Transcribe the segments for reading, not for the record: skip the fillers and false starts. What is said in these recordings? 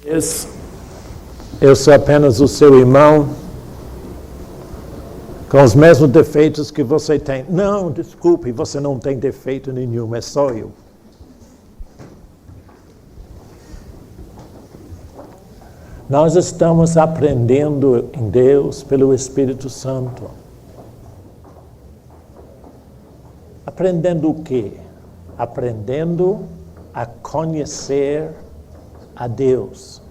Eu sou apenas o seu irmão, com os mesmos defeitos que você tem. Não, desculpe, você não tem defeito nenhum, é só eu. Nós estamos aprendendo em Deus pelo Espírito Santo. Aprendendo o quê? Aprendendo a conhecer a Deus.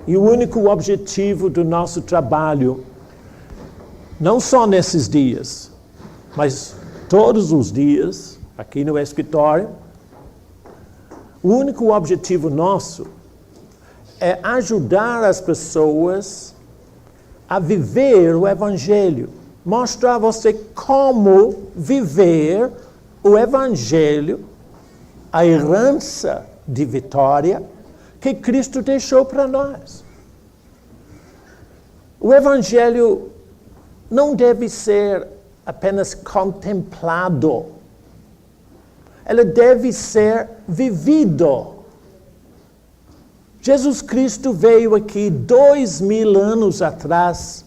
E o único objetivo do nosso trabalho, não só nesses dias, mas todos os dias, aqui no escritório, o único objetivo nosso é ajudar as pessoas a viver o Evangelho. Mostrar a você como viver o Evangelho, a herança de vitória que Cristo deixou para nós. O Evangelho não deve ser apenas contemplado. Ele deve ser vivido. Jesus Cristo veio aqui 2000 anos atrás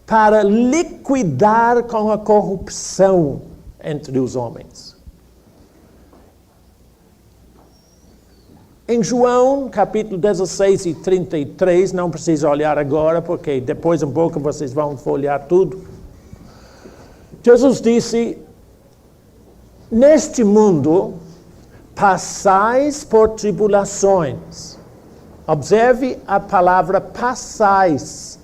para liquidar com a corrupção entre os homens. Em João, capítulo 16 e 33, não precisa olhar agora, porque depois um pouco vocês vão folhear tudo. Jesus disse, neste mundo passais por tribulações. Observe a palavra passais.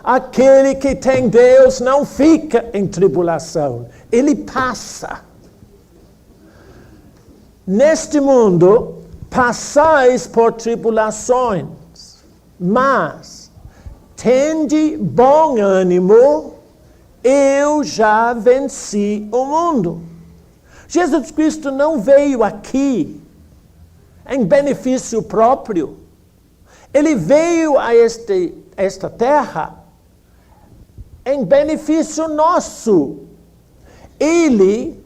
Aquele que tem Deus não fica em tribulação, ele passa. Neste mundo, passais por tribulações, mas tende bom ânimo, eu já venci o mundo. Jesus Cristo não veio aqui em benefício próprio. Ele veio a esta terra em benefício nosso. Ele,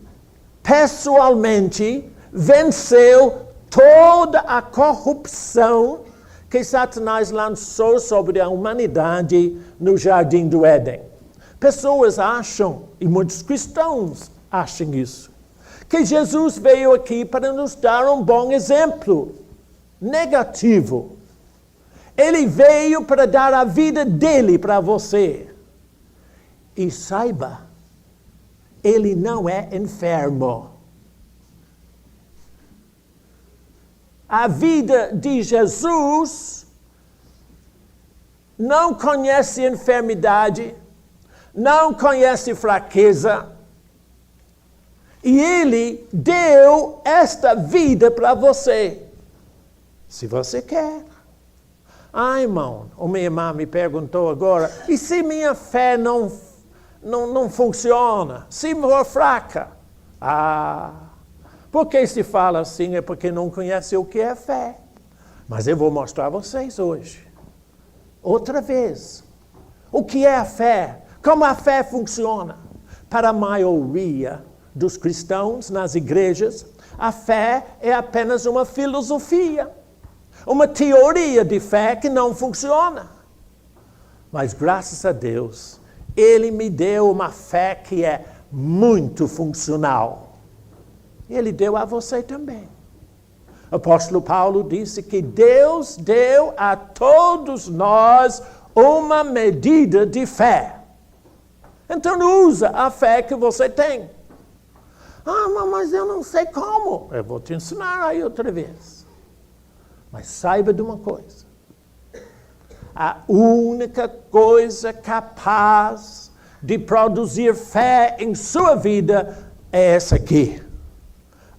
pessoalmente, venceu toda a corrupção que Satanás lançou sobre a humanidade no Jardim do Éden. Pessoas acham, e muitos cristãos acham isso, que Jesus veio aqui para nos dar um bom exemplo. Negativo. Ele veio para dar a vida dele para você. E saiba, ele não é enfermo. A vida de Jesus não conhece enfermidade, não conhece fraqueza. E ele deu esta vida para você, se você quer. Ah, irmão, uma irmã me perguntou agora, e se minha fé não funciona? Se for fraca? Porque se fala assim é porque não conhece o que é fé. Mas eu vou mostrar a vocês hoje, outra vez, o que é a fé, como a fé funciona. Para a maioria dos cristãos nas igrejas, a fé é apenas uma filosofia, uma teoria de fé que não funciona. Mas graças a Deus, Ele me deu uma fé que é muito funcional. Ele deu a você também. O apóstolo Paulo disse que Deus deu a todos nós uma medida de fé. Então usa a fé que você tem. Mas eu não sei como. Eu vou te ensinar aí outra vez. Mas saiba de uma coisa. A única coisa capaz de produzir fé em sua vida é essa aqui.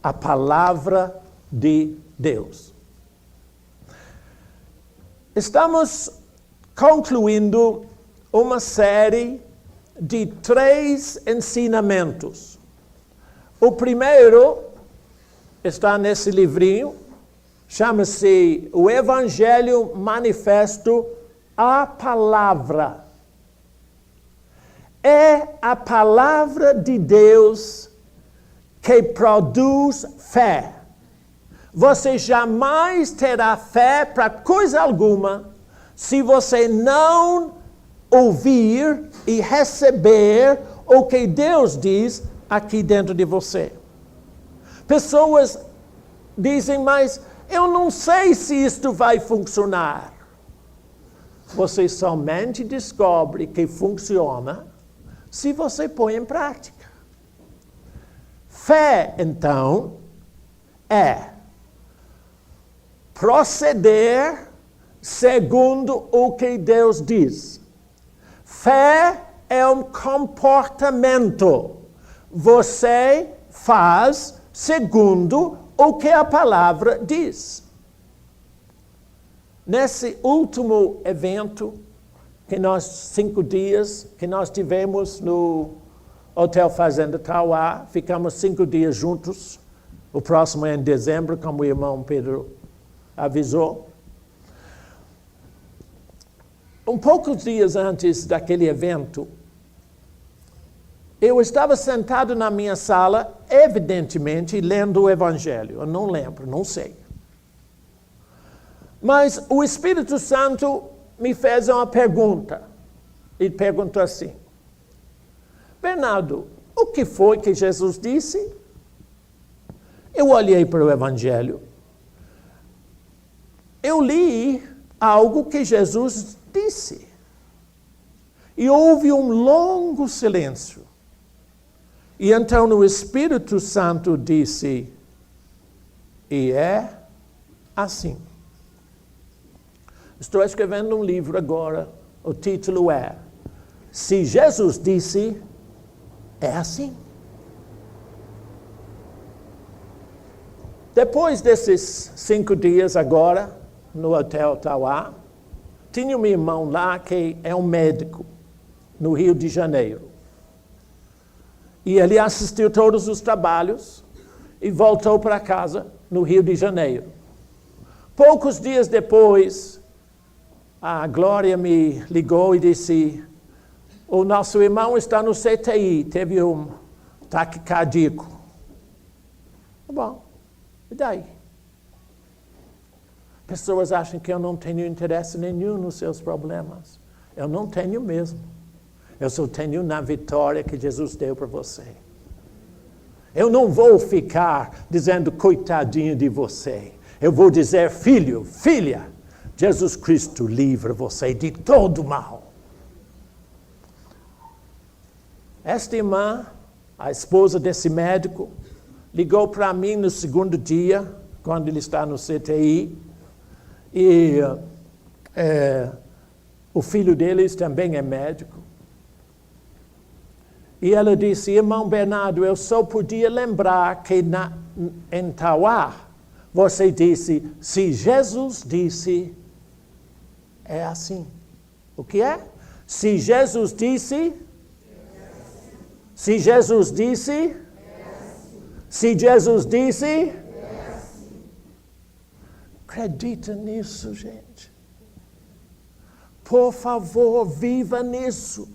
A palavra de Deus. Estamos concluindo uma série de 3 ensinamentos. O primeiro está nesse livrinho, chama-se O Evangelho Manifesto, a Palavra. É a palavra de Deus que produz fé. Você jamais terá fé para coisa alguma se você não ouvir e receber o que Deus diz aqui dentro de você. Pessoas dizem, mas eu não sei se isto vai funcionar. Você somente descobre que funciona se você põe em prática. Fé, então, é proceder segundo o que Deus diz. Fé é um comportamento. Você faz segundo o que a palavra diz. Nesse último evento, 5 dias, que nós tivemos no Hotel Fazenda Tauá, ficamos 5 dias juntos. O próximo é em dezembro, como o irmão Pedro avisou. Poucos dias antes daquele evento, eu estava sentado na minha sala, evidentemente, lendo o Evangelho. Eu não lembro, não sei. Mas o Espírito Santo me fez uma pergunta. Ele perguntou assim: Bernardo, o que foi que Jesus disse? Eu olhei para o Evangelho. Eu li algo que Jesus disse. E houve um longo silêncio. E então o Espírito Santo disse, e é assim. Estou escrevendo um livro agora, o título é Se Jesus disse, é assim. Depois desses 5 dias agora, no Hotel Tauá, tinha um irmão lá que é um médico, no Rio de Janeiro. E ele assistiu todos os trabalhos e voltou para casa, no Rio de Janeiro. Poucos dias depois, a Glória me ligou e disse, o nosso irmão está no CTI, teve um ataque cardíaco. Tá bom, e daí? Pessoas acham que eu não tenho interesse nenhum nos seus problemas. Eu não tenho mesmo. Eu só tenho na vitória que Jesus deu para você. Eu não vou ficar dizendo, coitadinho de você. Eu vou dizer, filho, filha, Jesus Cristo livra você de todo mal. Esta irmã, a esposa desse médico, ligou para mim no segundo dia, quando ele está no CTI, e o filho deles também é médico. E ela disse, irmão Bernardo, eu só podia lembrar que em Tauá, você disse, se Jesus disse, é assim. O que é? Se Jesus disse, se Jesus disse, se Jesus disse, acredita nisso, gente. Por favor, viva nisso.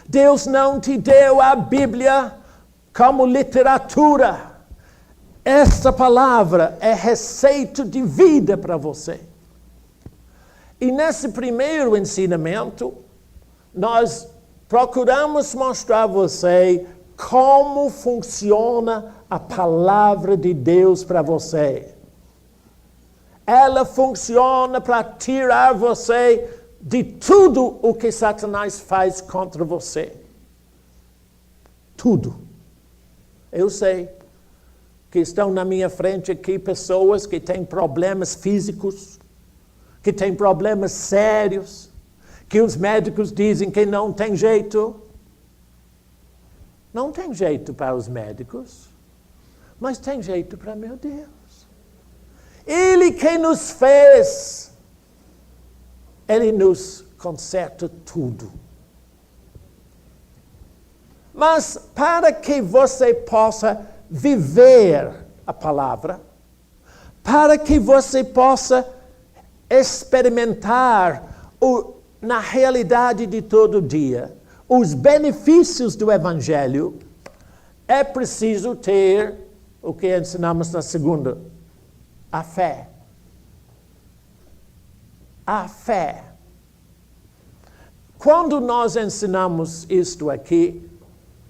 Deus não te deu a Bíblia como literatura. Esta palavra é receita de vida para você. E nesse primeiro ensinamento, nós procuramos mostrar a você como funciona a palavra de Deus para você. Ela funciona para tirar você de tudo o que Satanás faz contra você. Tudo. Eu sei que estão na minha frente aqui pessoas que têm problemas físicos, que têm problemas sérios, que os médicos dizem que não tem jeito. Não tem jeito para os médicos, mas tem jeito para meu Deus. Ele que nos fez, Ele nos conserta tudo. Mas para que você possa viver a palavra, para que você possa experimentar na realidade de todo dia os benefícios do Evangelho, é preciso ter o que ensinamos na segunda A fé. A fé. Quando nós ensinamos isto aqui,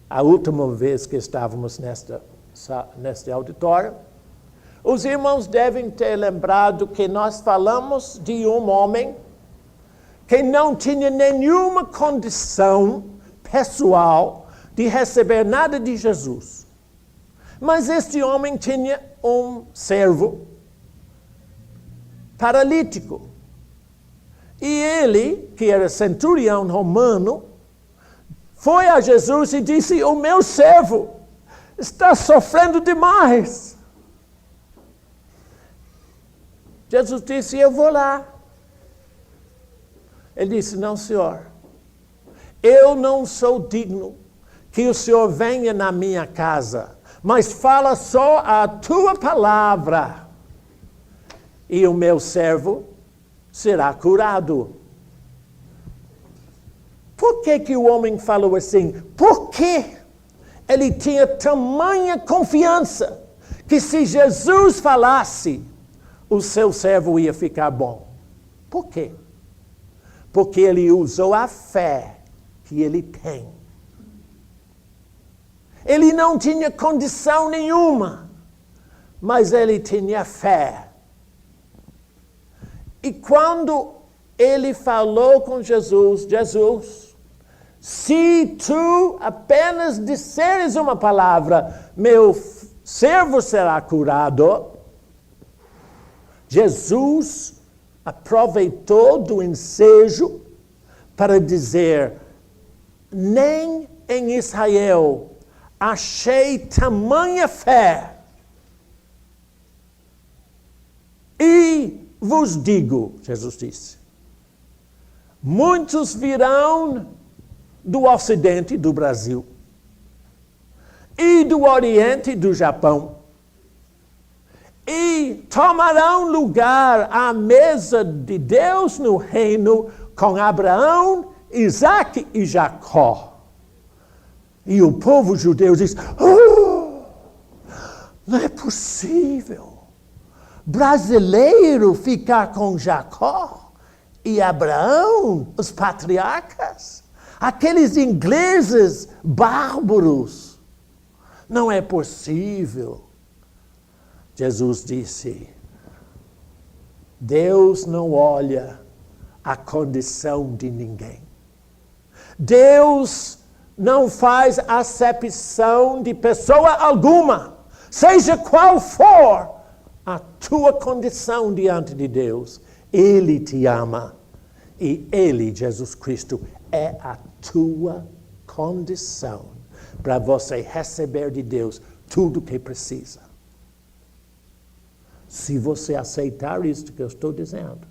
a última vez que estávamos neste auditório, os irmãos devem ter lembrado que nós falamos de um homem que não tinha nenhuma condição pessoal de receber nada de Jesus. Mas este homem tinha um servo paralítico. E ele, que era centurião romano, foi a Jesus e disse: o meu servo está sofrendo demais. Jesus disse: eu vou lá. Ele disse: não, senhor, eu não sou digno que o senhor venha na minha casa, mas fala só a tua palavra, e o meu servo será curado. Por que o homem falou assim? Porque ele tinha tamanha confiança que se Jesus falasse, o seu servo ia ficar bom. Por quê? Porque ele usou a fé que ele tem. Ele não tinha condição nenhuma, mas ele tinha fé. E quando ele falou com Jesus: Jesus, se tu apenas disseres uma palavra, meu servo será curado. Jesus aproveitou do ensejo para dizer: nem em Israel achei tamanha fé. E vos digo, Jesus disse, muitos virão do Ocidente do Brasil e do Oriente do Japão e tomarão lugar à mesa de Deus no reino com Abraão, Isaque e Jacó. E o povo judeu diz: oh, não é possível brasileiro ficar com Jacó e Abraão, os patriarcas, aqueles ingleses bárbaros. Não é possível. Jesus disse: Deus não olha a condição de ninguém. Deus não faz acepção de pessoa alguma, seja qual for a tua condição diante de Deus. Ele te ama e Ele, Jesus Cristo, é a tua condição para você receber de Deus tudo o que precisa. Se você aceitar isso que eu estou dizendo,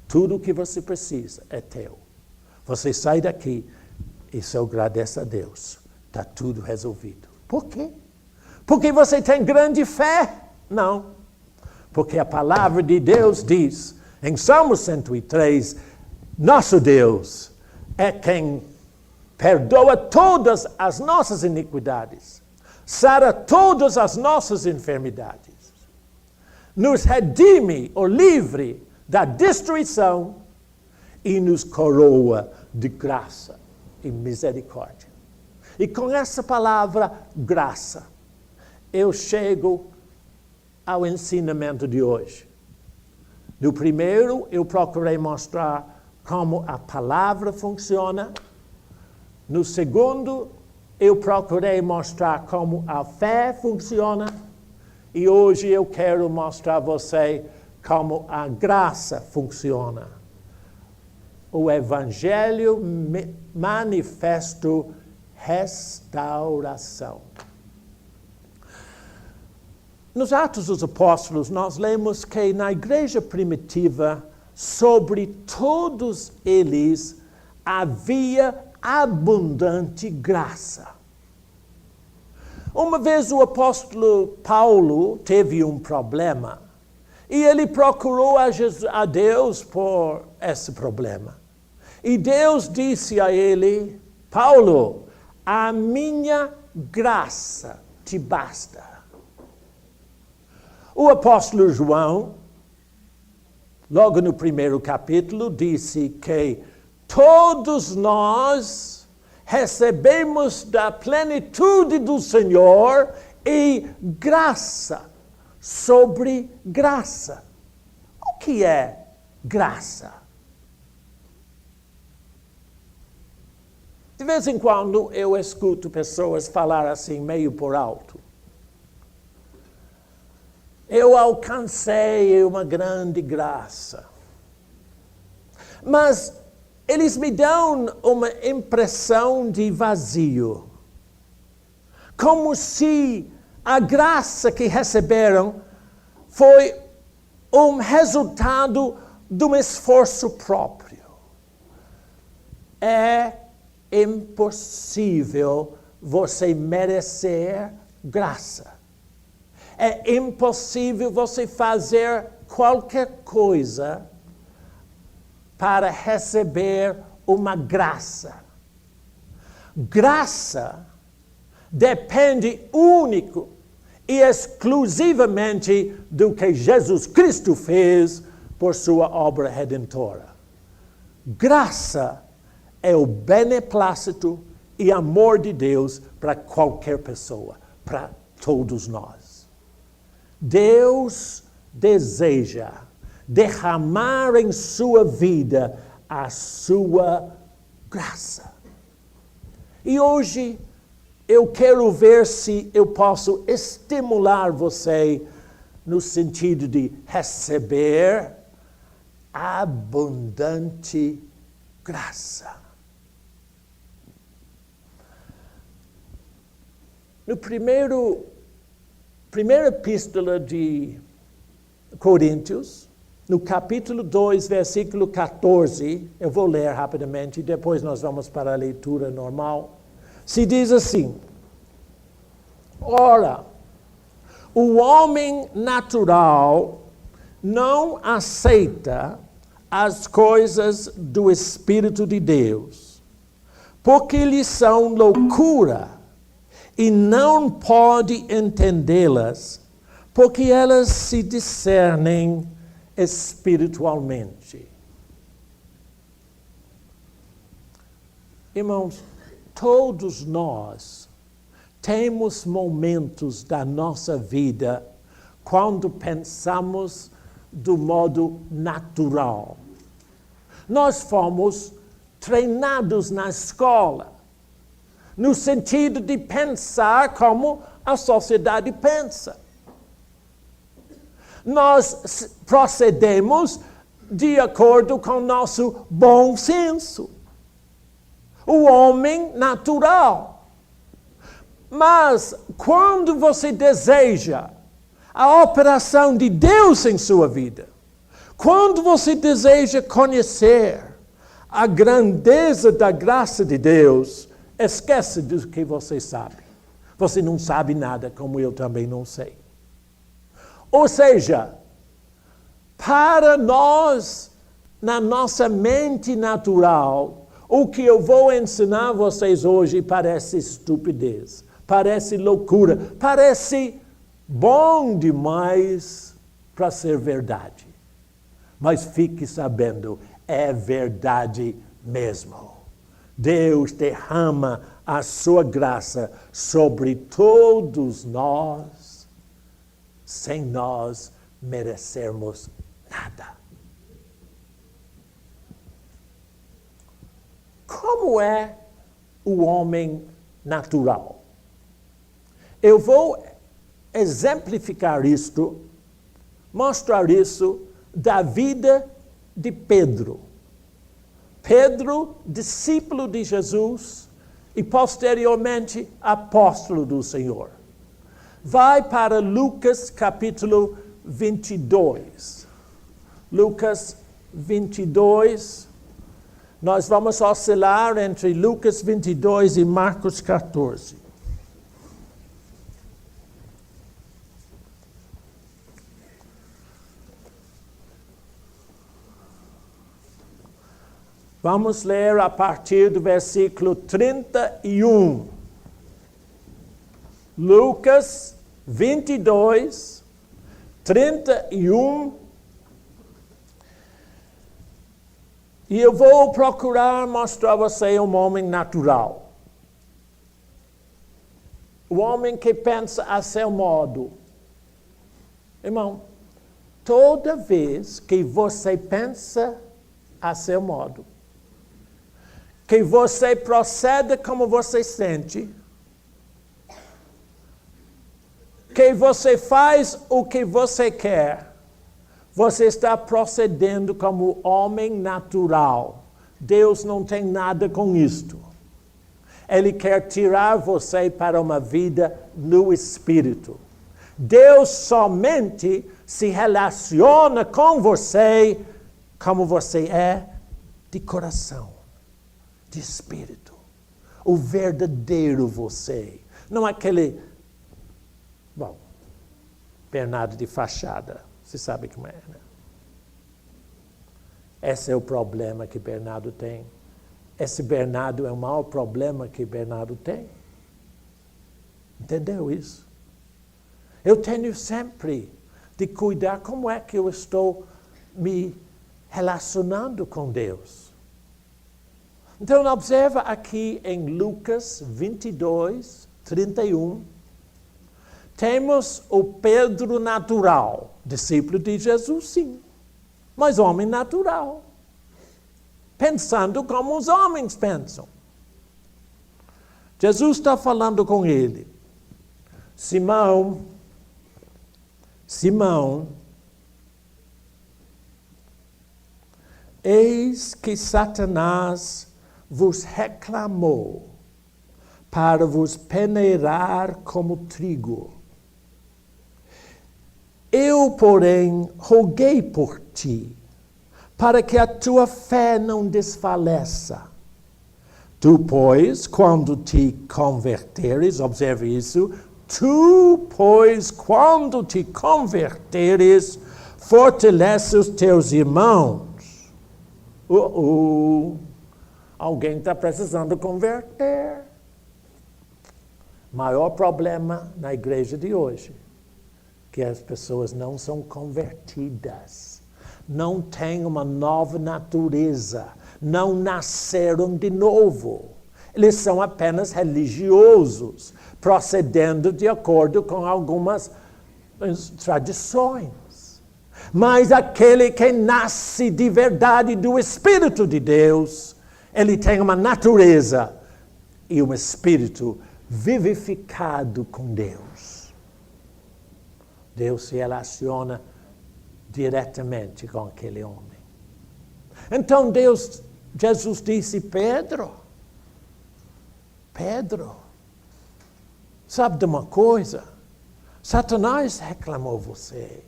tudo o que você precisa é teu. Você sai daqui e só agradece a Deus. Está tudo resolvido. Por quê? Porque você tem grande fé? Não. Porque a palavra de Deus diz, em Salmo 103, nosso Deus é quem perdoa todas as nossas iniquidades, sara todas as nossas enfermidades, nos redime ou livre da destruição e nos coroa de graça e misericórdia. E com essa palavra, graça, eu chego ao ensinamento de hoje. No primeiro, eu procurei mostrar como a palavra funciona. No segundo, eu procurei mostrar como a fé funciona. E hoje eu quero mostrar a você como a graça funciona. O Evangelho manifesto restauração. Nos Atos dos Apóstolos, nós lemos que na igreja primitiva, sobre todos eles, havia abundante graça. Uma vez o apóstolo Paulo teve um problema e ele procurou a Deus por esse problema. E Deus disse a ele: Paulo, a minha graça te basta. O apóstolo João, logo no primeiro capítulo, disse que todos nós recebemos da plenitude do Senhor e graça sobre graça. O que é graça? De vez em quando eu escuto pessoas falar assim, meio por alto. Eu alcancei uma grande graça. Mas eles me dão uma impressão de vazio. Como se a graça que receberam foi um resultado de um esforço próprio. É impossível você merecer graça. É impossível você fazer qualquer coisa para receber uma graça. Graça depende único e exclusivamente do que Jesus Cristo fez por sua obra redentora. Graça é o beneplácito e amor de Deus para qualquer pessoa, para todos nós. Deus deseja derramar em sua vida a sua graça. E hoje eu quero ver se eu posso estimular você no sentido de receber abundante graça. No primeira epístola de Coríntios, no capítulo 2, versículo 14, eu vou ler rapidamente, depois nós vamos para a leitura normal. Se diz assim: ora, o homem natural não aceita as coisas do Espírito de Deus, porque lhes são loucura, e não pode entendê-las, porque elas se discernem espiritualmente. Irmãos, todos nós temos momentos da nossa vida quando pensamos do modo natural. Nós fomos treinados na escola, no sentido de pensar como a sociedade pensa. Nós procedemos de acordo com nosso bom senso. O homem natural. Mas quando você deseja a operação de Deus em sua vida, quando você deseja conhecer a grandeza da graça de Deus, esquece do que você sabe. Você não sabe nada, como eu também não sei. Ou seja, para nós, na nossa mente natural, o que eu vou ensinar vocês hoje parece estupidez, parece loucura, parece bom demais para ser verdade. Mas fique sabendo, é verdade mesmo. Deus derrama a sua graça sobre todos nós, sem nós merecermos nada. Como é o homem natural? Eu vou exemplificar isto, mostrar isso da vida de Pedro. Pedro, discípulo de Jesus e posteriormente apóstolo do Senhor. Vai para Lucas capítulo 22. Lucas 22. Nós vamos oscilar entre Lucas 22 e Marcos 14. Vamos ler a partir do versículo 31. Lucas 22, 31. E eu vou procurar mostrar a você um homem natural. O homem que pensa a seu modo. Irmão, toda vez que você pensa a seu modo, que você procede como você sente, que você faz o que você quer, você está procedendo como homem natural. Deus não tem nada com isto. Ele quer tirar você para uma vida no Espírito. Deus somente se relaciona com você como você é de coração, de espírito. O verdadeiro você. Não aquele, Bernardo de fachada. Você sabe como é, né? Esse é o problema que Bernardo tem. Esse Bernardo é o maior problema que Bernardo tem. Entendeu isso? Eu tenho sempre de cuidar como é que eu estou me relacionando com Deus. Então, observa aqui em Lucas 22, 31, temos o Pedro natural, discípulo de Jesus, sim, mas homem natural, pensando como os homens pensam. Jesus está falando com ele. Simão, eis que Satanás vos reclamou para vos peneirar como trigo. Eu, porém, roguei por ti, para que a tua fé não desfaleça. Tu, pois, quando te converteres, observe isso, quando te converteres, fortalece os teus irmãos. Alguém está precisando converter. Maior problema na igreja de hoje, que as pessoas não são convertidas, não têm uma nova natureza, não nasceram de novo. Eles são apenas religiosos, procedendo de acordo com algumas tradições. Mas aquele que nasce de verdade do Espírito de Deus, ele tem uma natureza e um espírito vivificado com Deus. Deus se relaciona diretamente com aquele homem. Então Jesus disse, Pedro, sabe de uma coisa? Satanás reclamou você.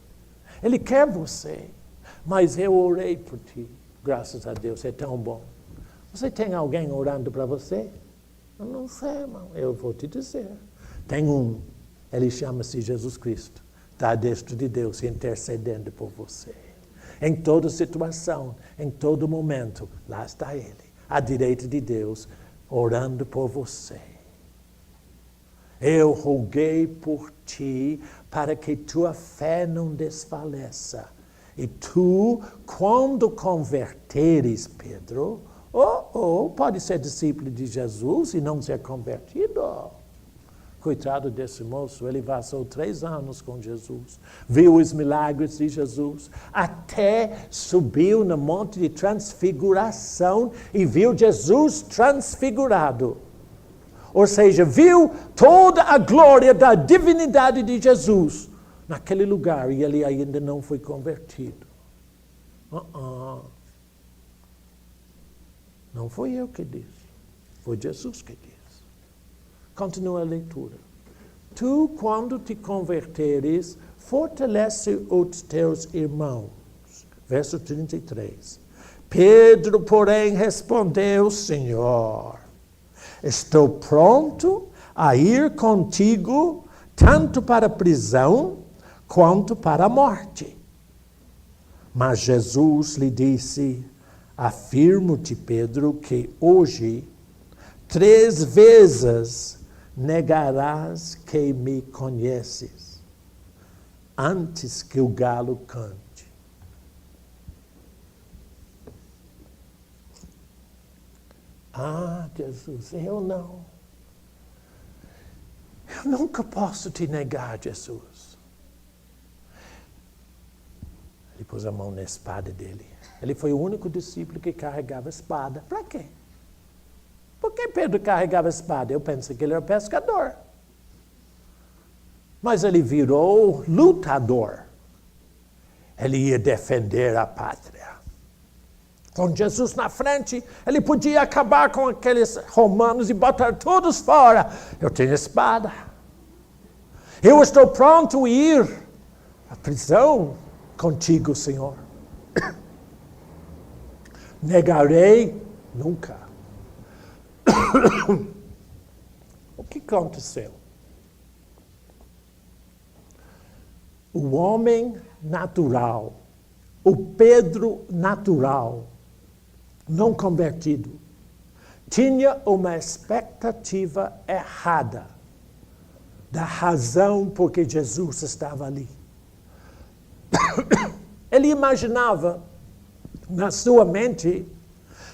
Ele quer você. Mas eu orei por ti. Graças a Deus, é tão bom. Você tem alguém orando para você? Eu não sei, irmão. Eu vou te dizer. Tem um. Ele chama-se Jesus Cristo. Está dentro de Deus, intercedendo por você. Em toda situação, em todo momento, lá está Ele, à direita de Deus, orando por você. Eu roguei por ti para que tua fé não desfaleça. E tu, quando converteres, Pedro, pode ser discípulo de Jesus e não ser convertido. Coitado desse moço, ele passou 3 anos com Jesus, viu os milagres de Jesus, até subiu no monte de transfiguração e viu Jesus transfigurado. Ou seja, viu toda a glória da divinidade de Jesus naquele lugar e ele ainda não foi convertido. Não foi eu que disse, foi Jesus que disse. Continua a leitura. Tu, quando te converteres, fortalece os teus irmãos. Verso 33. Pedro, porém, respondeu, Senhor, estou pronto a ir contigo, tanto para a prisão, quanto para a morte. Mas Jesus lhe disse, afirmo-te, Pedro, que hoje 3 vezes negarás que me conheces. antes que o galo cante. Ah, Jesus, eu nunca posso te negar, Jesus. Ele pôs a mão na espada dele. Ele foi o único discípulo que carregava a espada. Para quê? Por que Pedro carregava a espada? Eu pensei que ele era pescador. Mas ele virou lutador. Ele ia defender a pátria. Com Jesus na frente, ele podia acabar com aqueles romanos e botar todos fora. Eu tenho espada. Eu estou pronto a ir à prisão contigo, Senhor. Negarei nunca. O que aconteceu? O homem natural, o Pedro natural, não convertido, tinha uma expectativa errada da razão por que Jesus estava ali. Ele imaginava, na sua mente,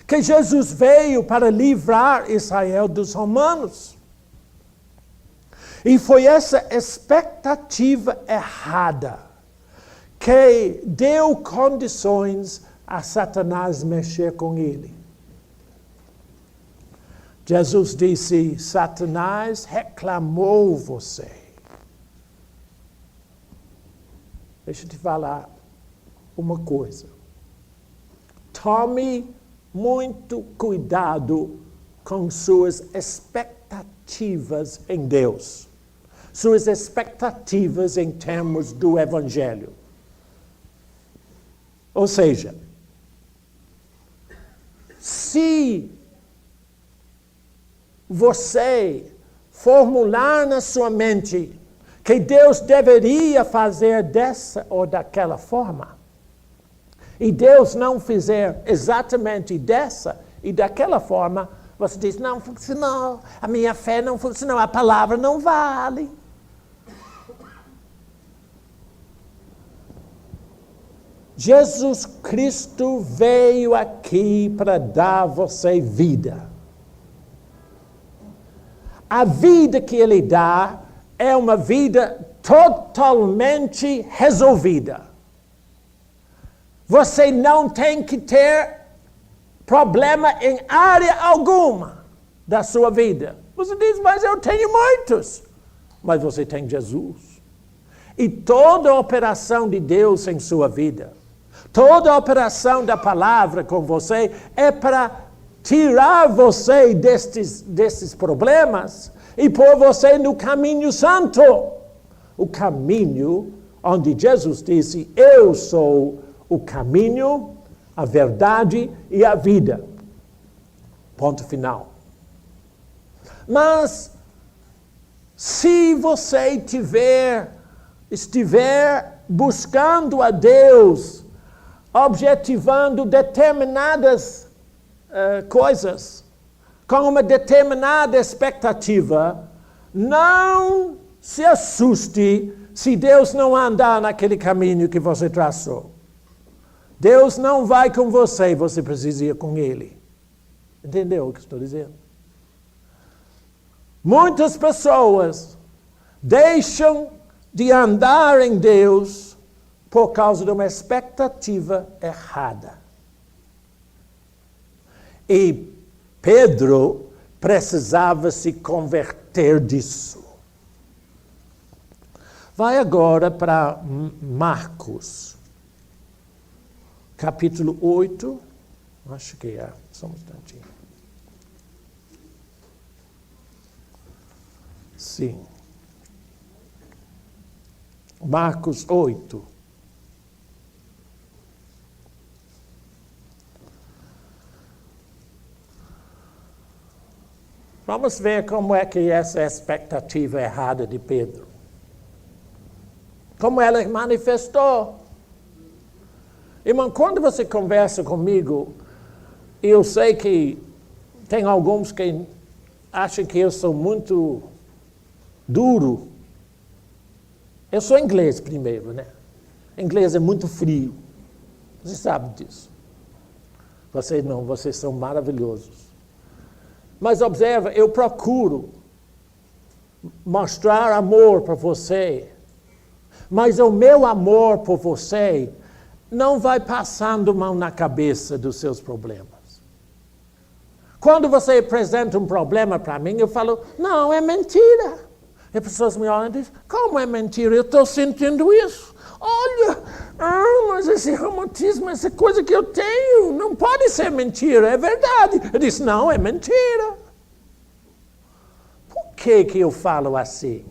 que Jesus veio para livrar Israel dos romanos. E foi essa expectativa errada que deu condições a Satanás mexer com ele. Jesus disse: Satanás reclamou você. Deixa eu te falar uma coisa. Tome muito cuidado com suas expectativas em Deus. Suas expectativas em termos do Evangelho. Ou seja, se você formular na sua mente que Deus deveria fazer dessa ou daquela forma, e Deus não fizer exatamente dessa e daquela forma, você diz: não funcionou, a minha fé não funcionou, a palavra não vale. Jesus Cristo veio aqui para dar a você vida. A vida que Ele dá é uma vida totalmente resolvida. Você não tem que ter problema em área alguma da sua vida. Você diz: mas eu tenho muitos. Mas você tem Jesus. E toda a operação de Deus em sua vida, toda a operação da palavra com você é para tirar você desses problemas e pôr você no caminho santo. O caminho onde Jesus disse: eu sou o caminho, a verdade e a vida. Ponto final. Mas, se você estiver buscando a Deus, objetivando determinadas coisas, com uma determinada expectativa, não se assuste se Deus não andar naquele caminho que você traçou. Deus não vai com você, você precisa ir com Ele. Entendeu o que estou dizendo? Muitas pessoas deixam de andar em Deus por causa de uma expectativa errada. E Pedro precisava se converter disso. Vai agora para Marcos, capítulo 8. Acho que é, só um instantinho. Sim. Marcos 8. Vamos ver como é que essa expectativa errada de Pedro, como ela manifestou. Irmão, quando você conversa comigo, eu sei que tem alguns que acham que eu sou muito duro. Eu sou inglês primeiro, né? Inglês é muito frio. Você sabe disso. Vocês não, vocês são maravilhosos. Mas observa, eu procuro mostrar amor para você. Mas o meu amor por você não vai passando mão na cabeça dos seus problemas. Quando você apresenta um problema para mim, eu falo, não, é mentira. E as pessoas me olham e dizem, como é mentira? Eu estou sentindo isso. Olha, mas esse reumatismo, essa coisa que eu tenho, não pode ser mentira, é verdade. Eu disse, não, é mentira. Por que eu falo assim?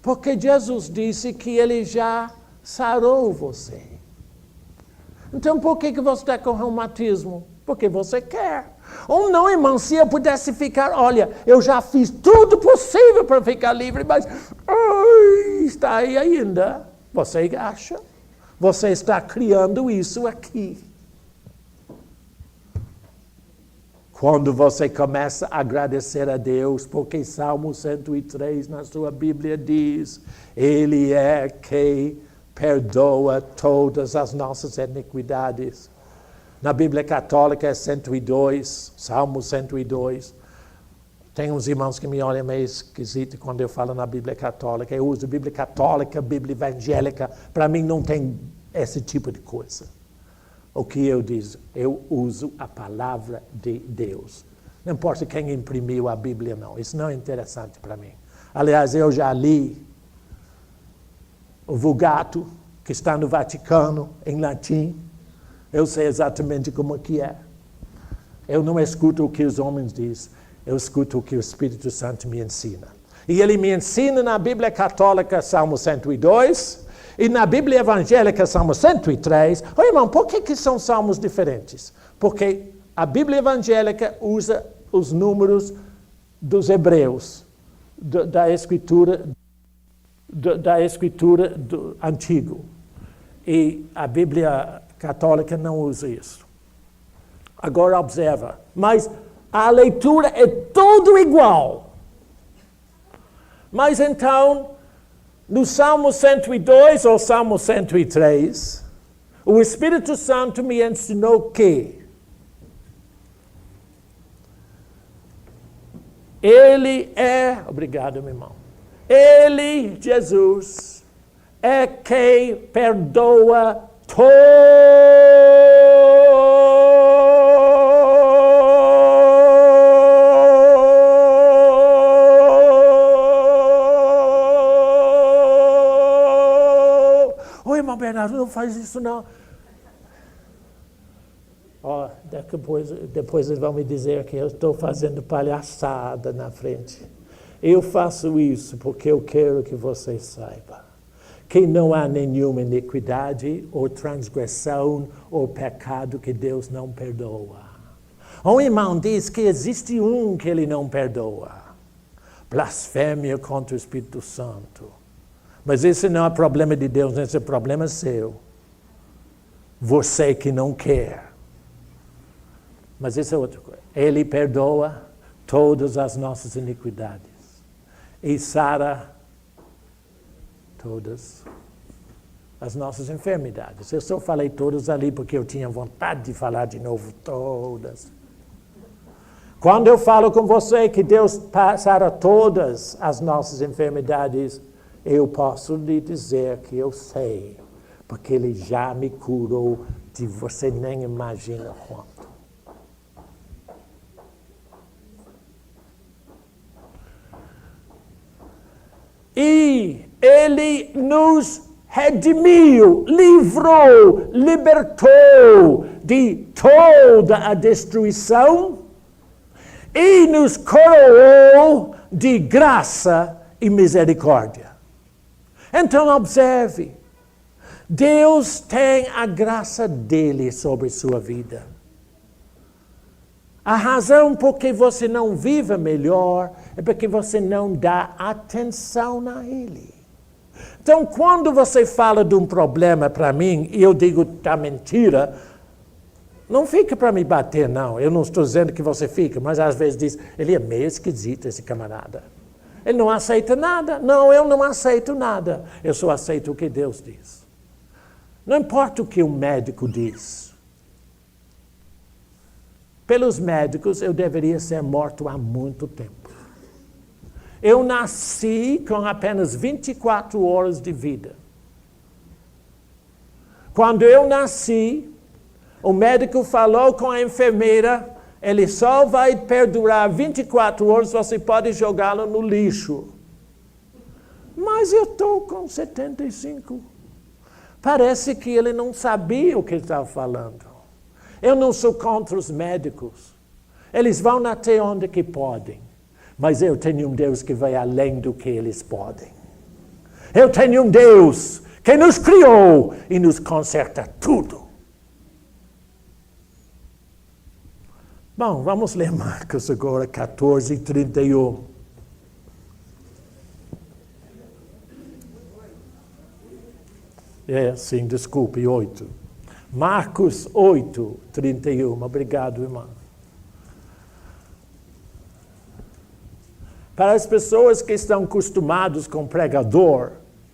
Porque Jesus disse que ele já sarou você. Então por que você está com reumatismo? Porque você quer. Ou não, irmão, se eu pudesse ficar, olha, eu já fiz tudo possível para ficar livre, mas está aí ainda. Você acha? Você está criando isso aqui. Quando você começa a agradecer a Deus, porque Salmo 103 na sua Bíblia diz, Ele é quem perdoa todas as nossas iniquidades. Na Bíblia Católica é 102, Salmo 102. Tem uns irmãos que me olham meio esquisito quando eu falo na Bíblia Católica. Eu uso Bíblia Católica, Bíblia Evangélica. Para mim não tem esse tipo de coisa. O que eu digo? Eu uso a palavra de Deus. Não importa quem imprimiu a Bíblia, não. Isso não é interessante para mim. Aliás, eu já li o Vulgata, que está no Vaticano, em latim. Eu sei exatamente como que é. Eu não escuto o que os homens dizem. Eu escuto o que o Espírito Santo me ensina. E ele me ensina na Bíblia Católica, Salmo 102, e na Bíblia Evangélica, Salmo 103. Irmão, por que são salmos diferentes? Porque a Bíblia Evangélica usa os números dos hebreus, da escritura do Antigo. E a Bíblia Católica não usa isso. Agora observa. Mas a leitura é tudo igual. Mas então, no Salmo 102 ou Salmo 103, o Espírito Santo me ensinou que Ele é, obrigado, meu irmão, Ele, Jesus, é quem perdoa irmão Bernardo, não faz isso não. Depois eles vão me dizer que eu estou fazendo palhaçada na frente. Eu faço isso porque eu quero que você saiba que não há nenhuma iniquidade ou transgressão ou pecado que Deus não perdoa. Um irmão diz que existe um que ele não perdoa. Blasfêmia contra o Espírito Santo. Mas esse não é problema de Deus, esse é problema seu. Você que não quer. Mas isso é outra coisa. Ele perdoa todas as nossas iniquidades. E sara todas as nossas enfermidades. Eu só falei todas ali porque eu tinha vontade de falar de novo todas. Quando eu falo com você que Deus sara todas as nossas enfermidades, eu posso lhe dizer que eu sei, porque Ele já me curou de você nem imagina quanto. E Ele nos redimiu, livrou, libertou de toda a destruição e nos coroou de graça e misericórdia. Então observe, Deus tem a graça dele sobre sua vida. A razão por que você não vive melhor é porque você não dá atenção a Ele. Então, quando você fala de um problema para mim e eu digo tá mentira, não fica para me bater, não. Eu não estou dizendo que você fica, mas às vezes diz, ele é meio esquisito, esse camarada. Ele não aceita nada. Não, eu não aceito nada. Eu só aceito o que Deus diz. Não importa o que o médico diz. Pelos médicos, eu deveria ser morto há muito tempo. Eu nasci com apenas 24 horas de vida. Quando eu nasci, o médico falou com a enfermeira, ele só vai perdurar 24 horas, você pode jogá-lo no lixo. Mas eu estou com 75. Parece que ele não sabia o que ele estava falando. Eu não sou contra os médicos. Eles vão até onde que podem. Mas eu tenho um Deus que vai além do que eles podem. Eu tenho um Deus que nos criou e nos conserta tudo. Bom, vamos ler Marcos agora, 14:31. Sim, desculpe, 8. Marcos 8:31. Obrigado, irmão. Para as pessoas que estão acostumadas com pregador,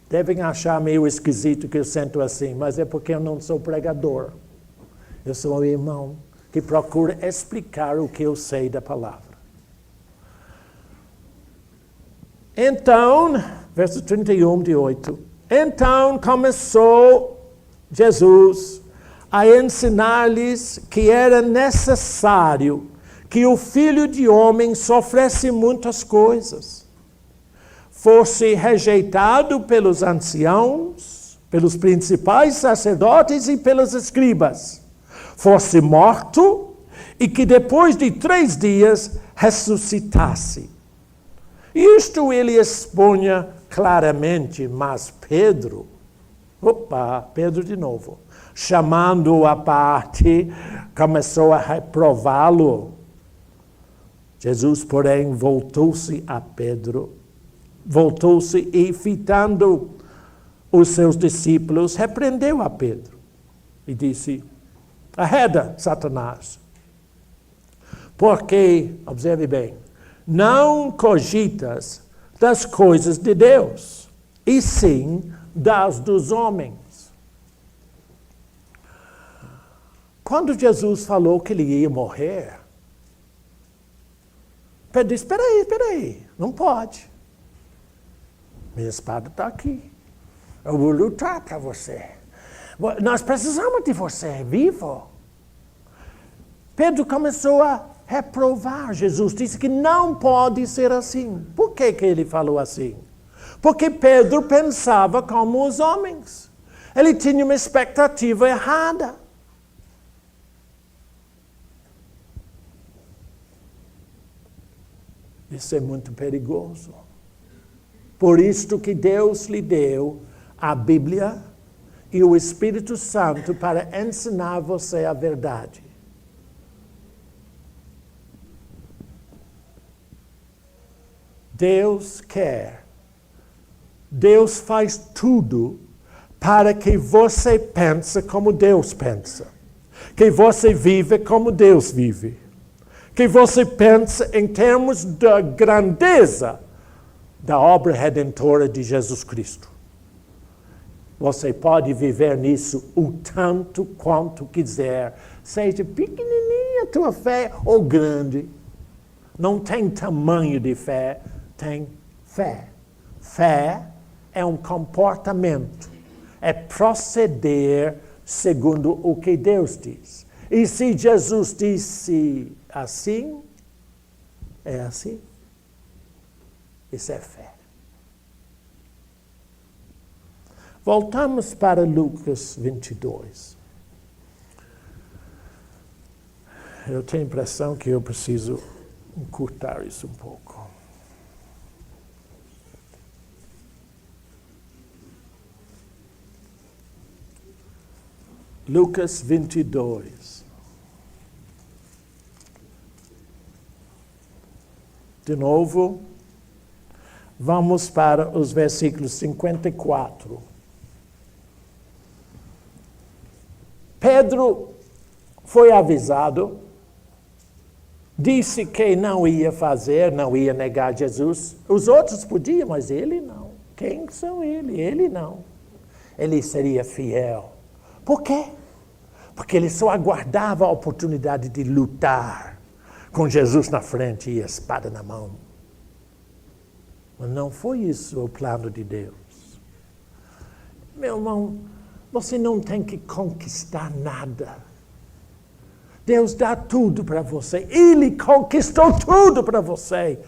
devem achar meio esquisito que eu sento assim, mas é porque eu não sou pregador. Eu sou um irmão que procura explicar o que eu sei da palavra. Então, verso 31 de 8. Então começou Jesus a ensinar-lhes que era necessário que o Filho de Homem sofresse muitas coisas, fosse rejeitado pelos anciãos, pelos principais sacerdotes e pelos escribas, fosse morto e que depois de 3 dias ressuscitasse. Isto ele expunha claramente, mas Pedro de novo, chamando-o à parte, começou a reprová-lo. Jesus, porém, voltou-se e, fitando os seus discípulos, repreendeu a Pedro e disse: arreda, Satanás, porque, observe bem, não cogitas das coisas de Deus, e sim das dos homens. Quando Jesus falou que ele ia morrer, Pedro disse: espera aí, não pode. Minha espada está aqui. Eu vou lutar para você. Nós precisamos de você, vivo. Pedro começou a reprovar. Jesus disse que não pode ser assim. Por que ele falou assim? Porque Pedro pensava como os homens. Ele tinha uma expectativa errada. Isso é muito perigoso. Por isto que Deus lhe deu a Bíblia e o Espírito Santo para ensinar você a verdade. Deus faz tudo para que você pense como Deus pensa. Que você vive como Deus vive. Que você pense em termos da grandeza da obra redentora de Jesus Cristo. Você pode viver nisso o tanto quanto quiser, seja pequenininha a tua fé ou grande. Não tem tamanho de fé, tem fé. Fé é um comportamento, é proceder segundo o que Deus diz. E se Jesus disse assim, é assim. Isso é fé. Voltamos para Lucas 22. Eu tenho a impressão que eu preciso encurtar isso um pouco. Lucas 22. De novo, vamos para os versículos 54. Pedro foi avisado disse que não ia fazer, não ia negar Jesus. Os outros podiam, mas ele não. Quem são ele? Ele não. Ele seria fiel. Por quê? Porque ele só aguardava a oportunidade de lutar com Jesus na frente e a espada na mão. Mas não foi isso o plano de Deus. Meu irmão, você não tem que conquistar nada. Deus dá tudo para você. Ele conquistou tudo para você.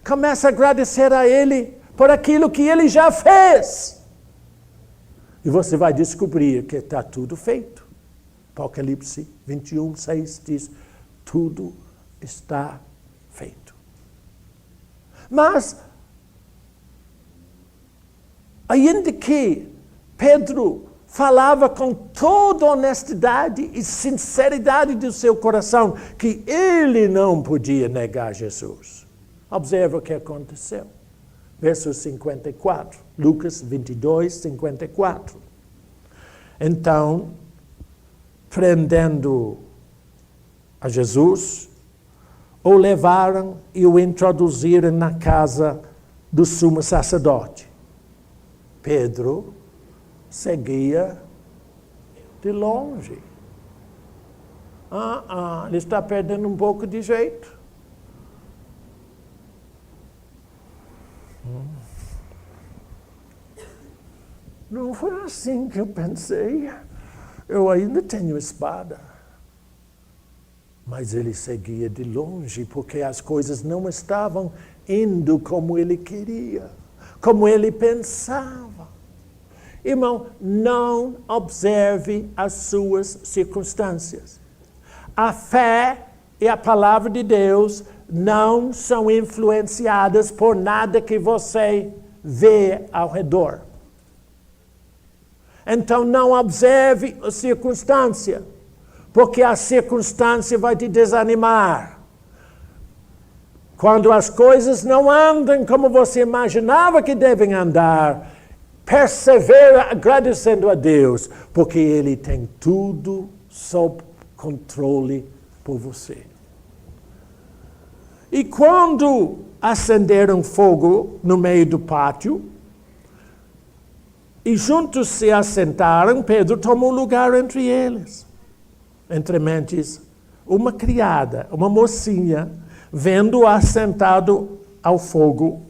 Comece a agradecer a Ele por aquilo que Ele já fez. E você vai descobrir que está tudo feito. Apocalipse 21, 6 diz, tudo está feito. Mas, ainda que Pedro falava com toda honestidade e sinceridade do seu coração que ele não podia negar Jesus. Observa o que aconteceu. Verso 54, Lucas 22, 54. Então, prendendo a Jesus, o levaram e o introduziram na casa do sumo sacerdote. Pedro seguia de longe. Ele está perdendo um pouco de jeito. Não foi assim que eu pensei. Eu ainda tenho espada. Mas ele seguia de longe, porque as coisas não estavam indo como ele queria, como ele pensava. Irmão, não observe as suas circunstâncias. A fé e a palavra de Deus não são influenciadas por nada que você vê ao redor. Então não observe a circunstância, porque a circunstância vai te desanimar. Quando as coisas não andam como você imaginava que devem andar, persevera agradecendo a Deus, porque Ele tem tudo sob controle por você. E quando acenderam fogo no meio do pátio, e juntos se assentaram, Pedro tomou lugar entre eles. Entre mentes, uma criada, uma mocinha, vendo-o assentado ao fogo,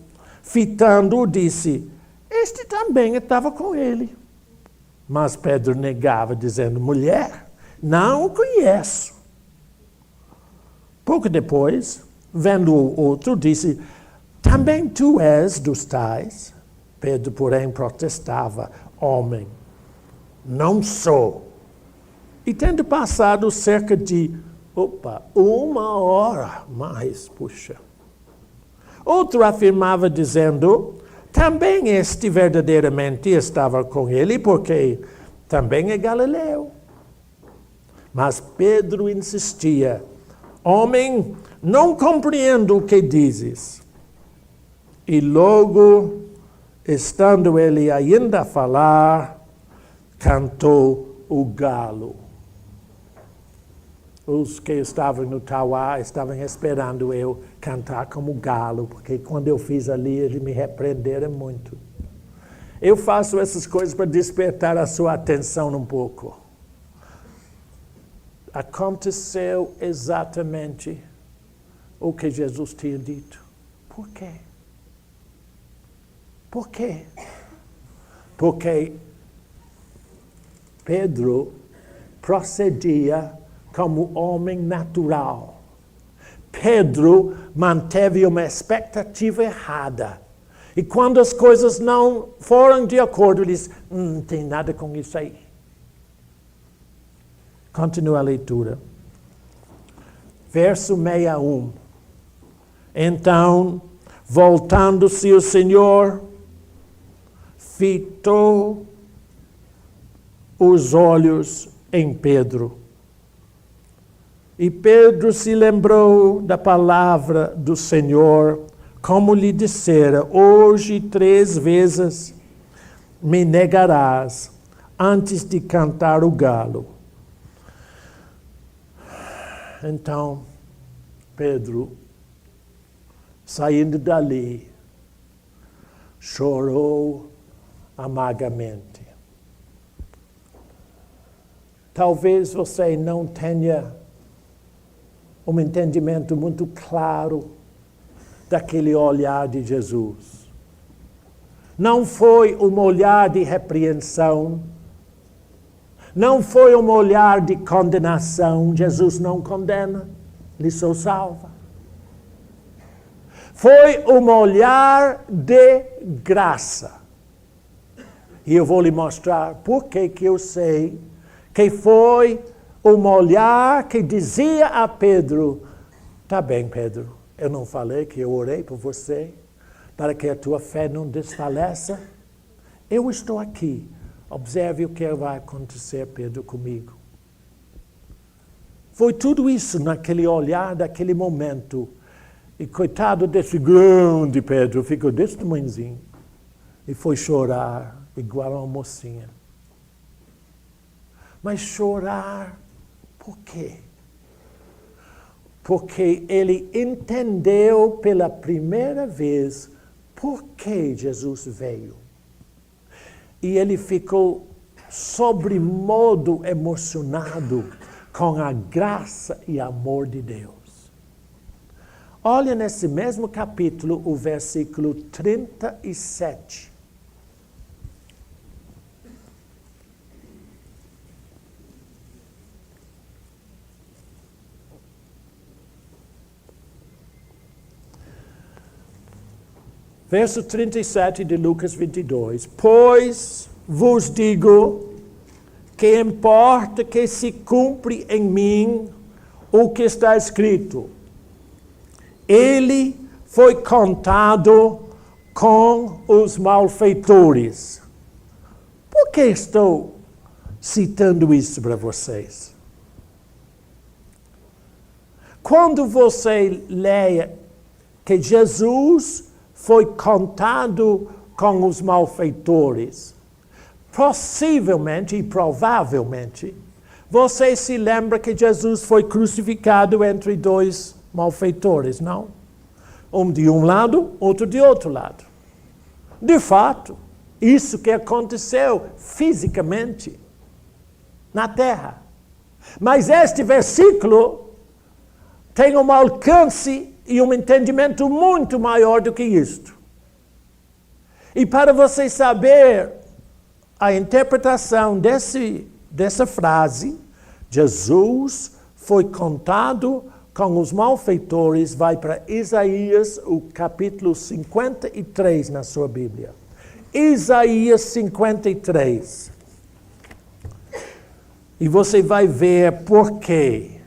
fitando-o, disse, este também estava com ele. Mas Pedro negava, dizendo, mulher, não o conheço. Pouco depois, vendo o outro, disse, também tu és dos tais? Pedro, porém, protestava, homem, não sou. E tendo passado cerca de, 1 hora mais, outro afirmava, dizendo, também este verdadeiramente estava com ele, porque também é galileu. Mas Pedro insistia, homem, não compreendo o que dizes. E logo, estando ele ainda a falar, cantou o galo. Os que estavam no Tauá estavam esperando eu cantar como galo, porque quando eu fiz ali, eles me repreenderam muito. Eu faço essas coisas para despertar a sua atenção um pouco. Aconteceu exatamente o que Jesus tinha dito. Por quê? Por quê? Porque Pedro procedia como homem natural. Pedro manteve uma expectativa errada. E quando as coisas não foram de acordo, ele disse, não tem nada com isso aí. Continua a leitura. Verso 61. Então, voltando-se o Senhor, fitou os olhos em Pedro. E Pedro se lembrou da palavra do Senhor, como lhe dissera, hoje 3 vezes me negarás antes de cantar o galo. Então, Pedro, saindo dali, chorou amargamente. Talvez você não tenha um entendimento muito claro daquele olhar de Jesus. Não foi um olhar de repreensão, não foi um olhar de condenação. Jesus não condena, ele só salva. Foi um olhar de graça. E eu vou lhe mostrar por que eu sei que foi um olhar que dizia a Pedro: tá bem, Pedro, eu não falei que eu orei por você para que a tua fé não desfaleça? Eu estou aqui. Observe o que vai acontecer, Pedro, comigo. Foi tudo isso naquele olhar, daquele momento. E coitado desse grande Pedro, ficou desse tamanhozinho. E foi chorar, igual a uma mocinha. Mas chorar, por quê? Porque ele entendeu pela primeira vez por que Jesus veio. E ele ficou sobremodo emocionado com a graça e amor de Deus. Olha nesse mesmo capítulo o versículo 37. Verso 37 de Lucas 22. Pois vos digo que importa que se cumpre em mim o que está escrito. Ele foi contado com os malfeitores. Por que estou citando isso para vocês? Quando você lê que Jesus foi contado com os malfeitores, possivelmente e provavelmente, você se lembra que Jesus foi crucificado entre dois malfeitores, não? Um de um lado, outro de outro lado. De fato, isso que aconteceu fisicamente na terra. Mas este versículo tem um alcance e um entendimento muito maior do que isto. E para você saber a interpretação dessa frase, Jesus foi contado com os malfeitores, vai para Isaías, o capítulo 53 na sua Bíblia. Isaías 53. E você vai ver por que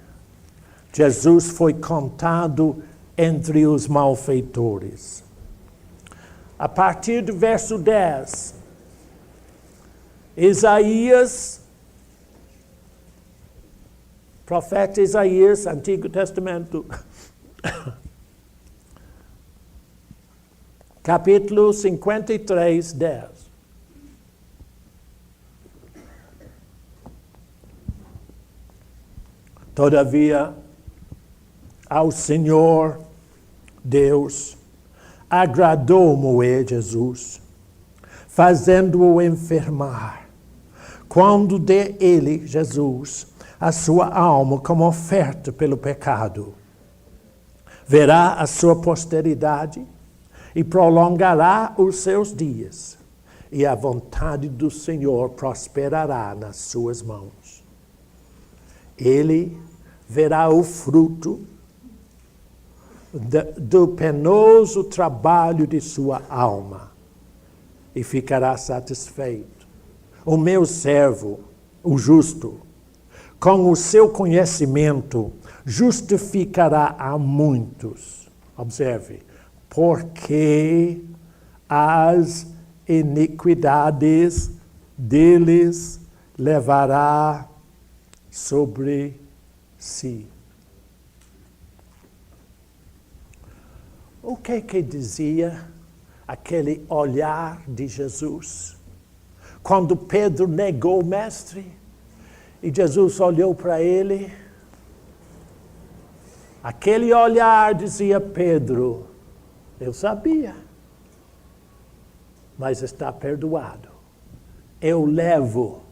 Jesus foi contado entre os malfeitores. A partir do verso 10, Isaías, profeta Isaías, Antigo Testamento, capítulo 53, 10. Todavia, ao Senhor Deus agradou moer Jesus, fazendo-o enfermar, quando dê ele, Jesus, a sua alma como oferta pelo pecado. Verá a sua posteridade e prolongará os seus dias, e a vontade do Senhor prosperará nas suas mãos. Ele verá o fruto do penoso trabalho de sua alma e ficará satisfeito. O meu servo, o justo, com o seu conhecimento, justificará a muitos. Observe, porque as iniquidades deles levará sobre si. O que dizia aquele olhar de Jesus? Quando Pedro negou o mestre, e Jesus olhou para ele, Aquele olhar dizia: Pedro, eu sabia, mas está perdoado. Eu levo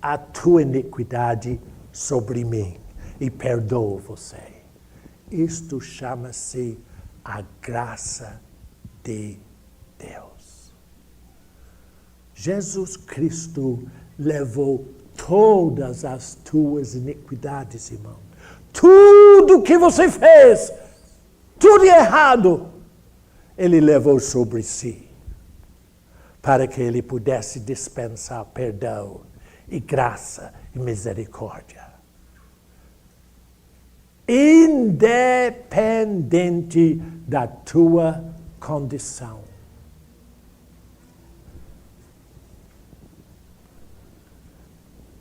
a tua iniquidade sobre mim e perdoo você. Isto chama-se a graça de Deus. Jesus Cristo levou todas as tuas iniquidades, irmão. Tudo que você fez, tudo errado, Ele levou sobre si, para que Ele pudesse dispensar perdão e graça e misericórdia. Independente da tua condição.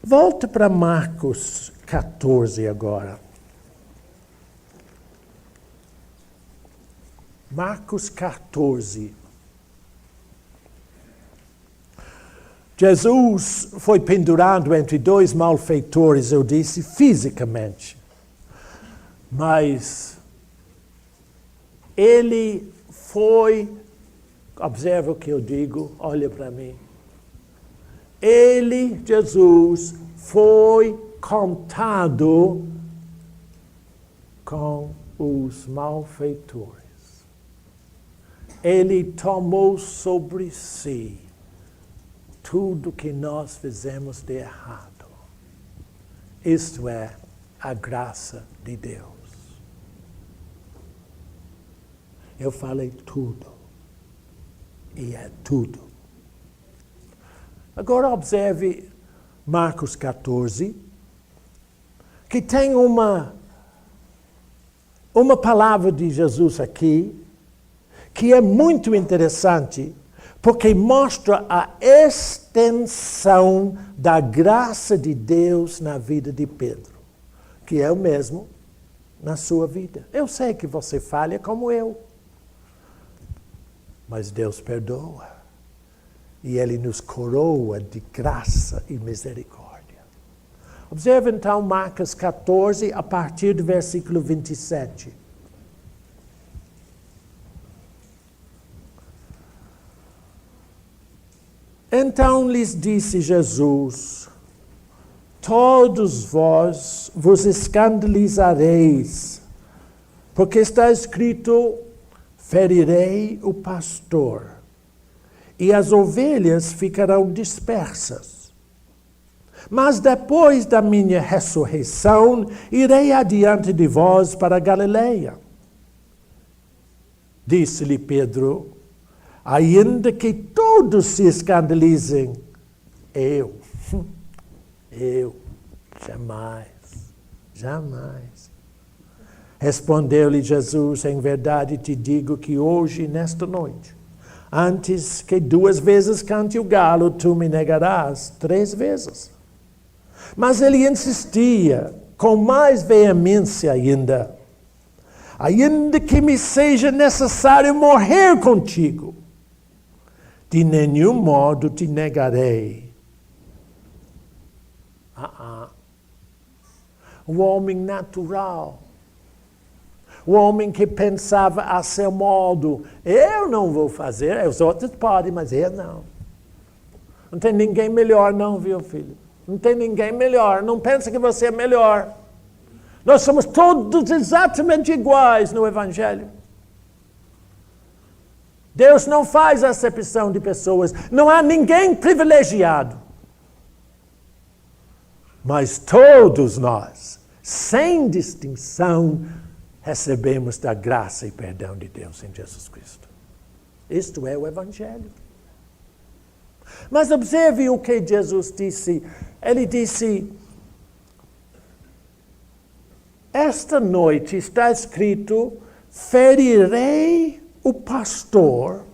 Volta para Marcos 14 agora. Marcos 14. Jesus foi pendurado entre dois malfeitores, eu disse, fisicamente. Mas ele foi, observa o que eu digo, olha para mim. Ele, Jesus, foi contado com os malfeitores. Ele tomou sobre si tudo que nós fizemos de errado. Isto é a graça de Deus. Eu falei tudo. E é tudo. Agora observe Marcos 14, que tem uma palavra de Jesus aqui, que é muito interessante, porque mostra a extensão da graça de Deus na vida de Pedro, que é o mesmo na sua vida. Eu sei que você falha como eu, mas Deus perdoa. E Ele nos coroa de graça e misericórdia. Observe então Marcos 14, a partir do versículo 27. Então lhes disse Jesus: todos vós vos escandalizareis, porque está escrito: ferirei o pastor, e as ovelhas ficarão dispersas. Mas depois da minha ressurreição, irei adiante de vós para a Galileia. Disse-lhe Pedro: ainda que todos se escandalizem, eu, jamais. Respondeu-lhe Jesus: em verdade te digo que hoje, nesta noite, antes que 2 vezes cante o galo, tu me negarás 3 vezes. Mas ele insistia com mais veemência ainda: ainda que me seja necessário morrer contigo, de nenhum modo te negarei. O homem natural, o homem que pensava a seu modo: eu não vou fazer, os outros podem, mas eu não. Não tem ninguém melhor não, viu, filho? Não tem ninguém melhor, não pensa que você é melhor. Nós somos todos exatamente iguais no Evangelho. Deus não faz acepção de pessoas, não há ninguém privilegiado. Mas todos nós, sem distinção, recebemos da graça e perdão de Deus em Jesus Cristo. Isto é o Evangelho. Mas observe o que Jesus disse. Ele disse: esta noite está escrito: ferirei o pastor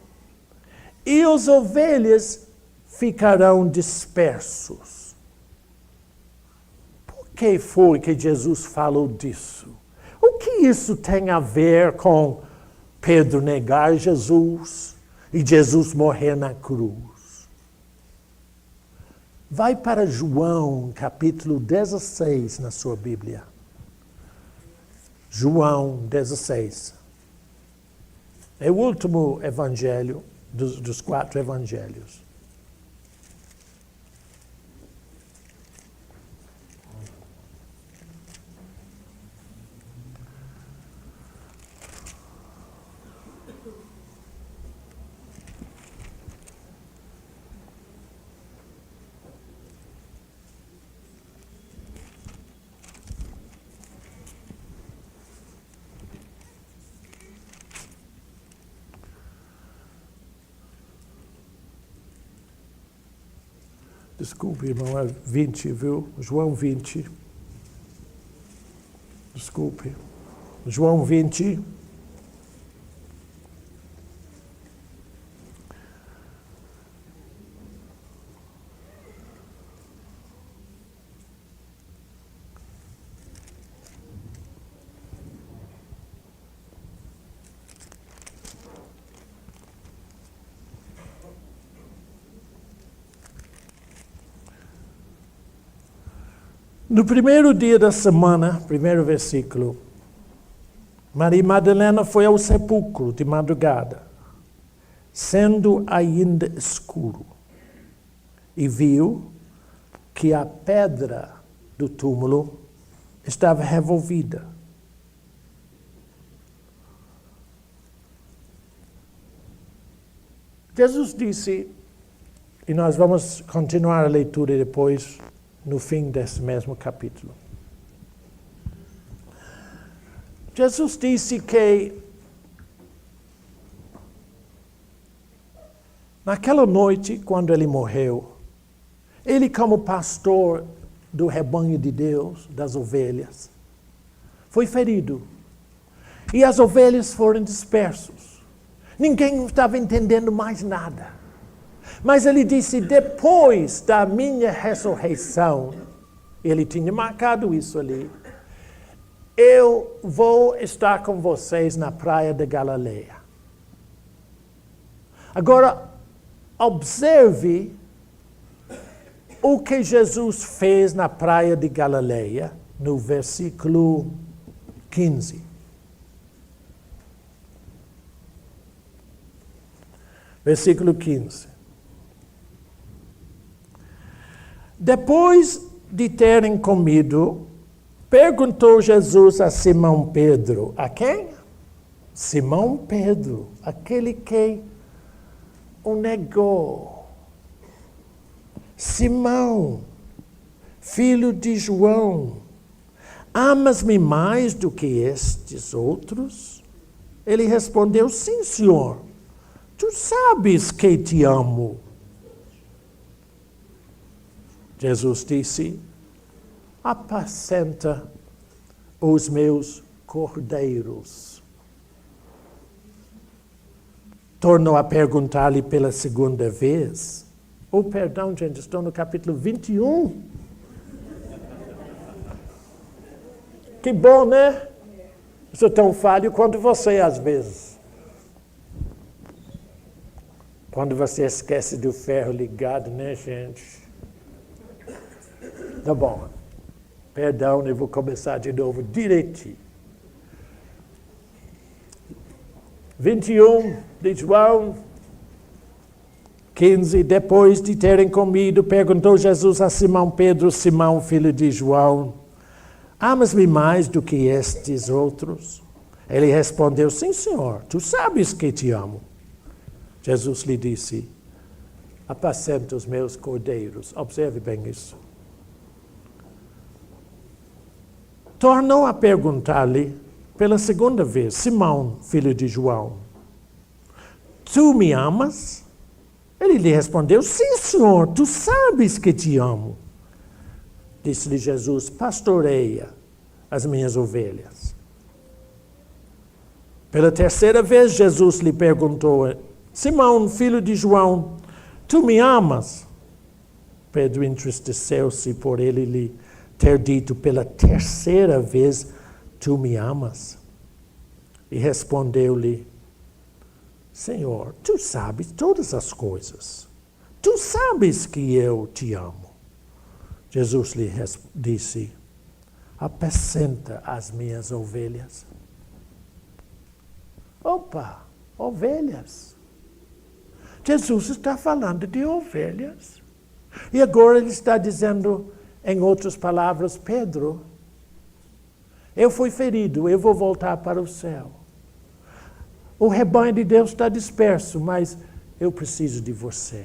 e as ovelhas ficarão dispersos. Por que foi que Jesus falou disso? O que isso tem a ver com Pedro negar Jesus e Jesus morrer na cruz? Vai para João, capítulo 16, na sua Bíblia. João 16. É o último evangelho dos 4 evangelhos. Desculpe, irmão, é 20, viu? João 20. Desculpe. João 20. No primeiro dia da semana, primeiro versículo, Maria Madalena foi ao sepulcro de madrugada, sendo ainda escuro, e viu que a pedra do túmulo estava revolvida. Jesus disse, e nós vamos continuar a leitura depois, no fim desse mesmo capítulo. Jesus disse que naquela noite, quando ele morreu, ele, como pastor do rebanho de Deus, das ovelhas, foi ferido. E as ovelhas foram dispersas. Ninguém estava entendendo mais nada. Mas ele disse, depois da minha ressurreição, ele tinha marcado isso ali, eu vou estar com vocês na praia da Galileia. Agora, observe o que Jesus fez na praia de Galileia, no versículo 15. Versículo 15. Depois de terem comido, perguntou Jesus a Simão Pedro. A quem? Simão Pedro, aquele que o negou. Simão, filho de João, amas-me mais do que estes outros? Ele respondeu, sim, Senhor, tu sabes que te amo. Jesus disse, apacenta os meus cordeiros. Tornou a perguntar-lhe pela segunda vez. Oh, perdão, gente, estou no capítulo 21. Que bom, né? Sou tão falho quanto você, às vezes. Quando você esquece do ferro ligado, né, gente? Tá bom. Perdão, eu vou começar de novo direitinho. 21 de João 15. Depois de terem comido, perguntou Jesus a Simão Pedro, Simão, filho de João, amas-me mais do que estes outros? Ele respondeu, sim, Senhor, tu sabes que te amo. Jesus lhe disse, apacenta os meus cordeiros. Observe bem isso. Tornou a perguntar-lhe pela segunda vez, Simão, filho de João, tu me amas? Ele lhe respondeu, sim, Senhor, tu sabes que te amo. Disse-lhe Jesus, pastoreia as minhas ovelhas. Pela terceira vez, Jesus lhe perguntou, Simão, filho de João, tu me amas? Pedro entristeceu-se por ele lhe ter dito pela terceira vez, tu me amas? E respondeu-lhe, Senhor, tu sabes todas as coisas. Tu sabes que eu te amo. Jesus lhe disse, apacenta as minhas ovelhas. Opa, ovelhas. Jesus está falando de ovelhas. E agora ele está dizendo, em outras palavras, Pedro, eu fui ferido, eu vou voltar para o céu. O rebanho de Deus está disperso, mas eu preciso de você.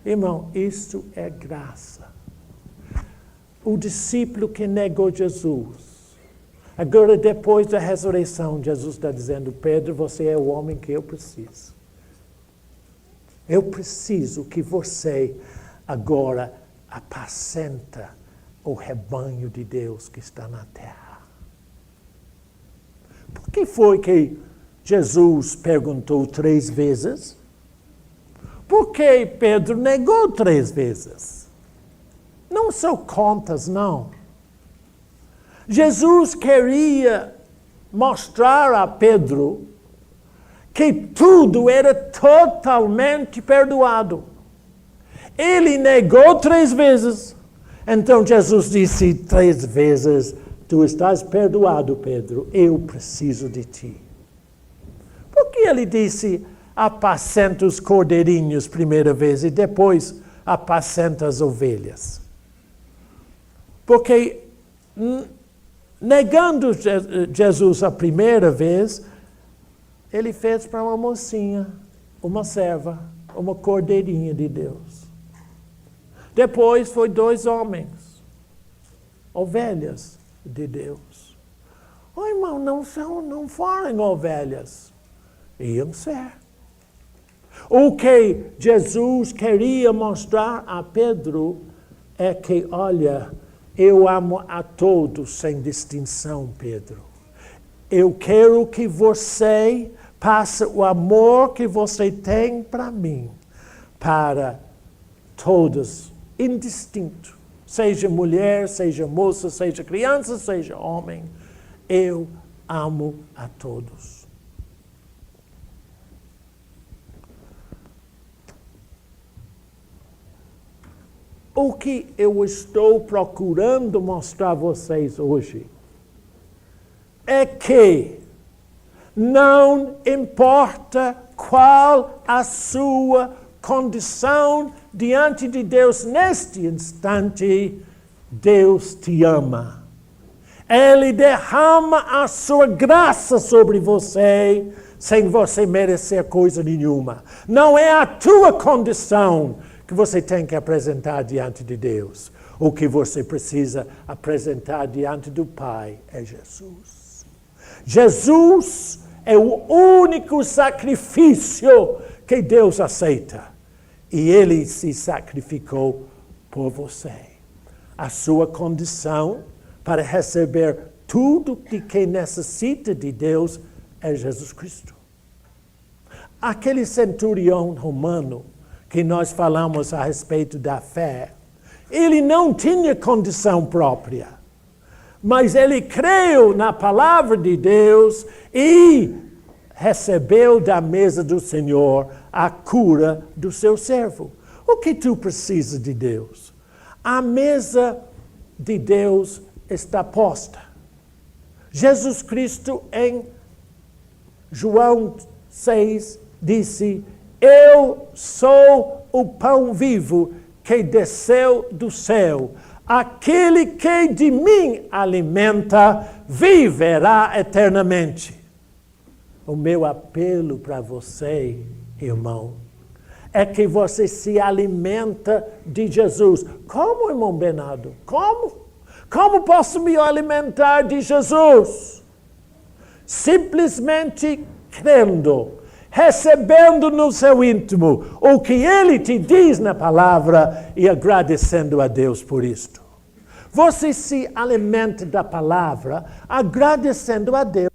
Irmão, isso é graça. O discípulo que negou Jesus. Agora, depois da ressurreição, Jesus está dizendo, Pedro, você é o homem que eu preciso. Eu preciso que você agora apacenta o rebanho de Deus que está na terra. Por que foi que Jesus perguntou 3 vezes? Por que Pedro negou 3 vezes? Não são contas, não. Jesus queria mostrar a Pedro que tudo era totalmente perdoado. Ele negou 3 vezes. Então Jesus disse 3 vezes, tu estás perdoado, Pedro, eu preciso de ti. Por que ele disse, apacenta os cordeirinhos primeira vez e depois apacenta as ovelhas? Porque negando Jesus a primeira vez, ele fez para uma mocinha, uma serva, uma cordeirinha de Deus. Depois foi 2 homens, ovelhas de Deus. Irmão, não foram ovelhas, iam ser. O que Jesus queria mostrar a Pedro é que, olha, eu amo a todos sem distinção, Pedro. Eu quero que você passe o amor que você tem para mim, para todos, indistinto. Seja mulher, seja moça, seja criança, seja homem. Eu amo a todos. O que eu estou procurando mostrar a vocês hoje é que não importa qual a sua condição diante de Deus neste instante, Deus te ama. Ele derrama a sua graça sobre você sem você merecer coisa nenhuma. Não é a tua condição que você tem que apresentar diante de Deus. O que você precisa apresentar diante do Pai é Jesus. Jesus é o único sacrifício que Deus aceita. E Ele se sacrificou por você. A sua condição para receber tudo de que necessita de Deus é Jesus Cristo. Aquele centurião romano que nós falamos a respeito da fé, ele não tinha condição própria, mas ele creu na palavra de Deus e recebeu da mesa do Senhor a cura do seu servo. O que tu precisa de Deus? A mesa de Deus está posta. Jesus Cristo, em João 6, disse, eu sou o pão vivo que desceu do céu. Aquele que de mim alimenta, viverá eternamente. O meu apelo para você, irmão, é que você se alimenta de Jesus. Como, irmão Bernardo? Como? Como posso me alimentar de Jesus? Simplesmente crendo, recebendo no seu íntimo o que Ele te diz na palavra e agradecendo a Deus por isto. Você se alimenta da palavra agradecendo a Deus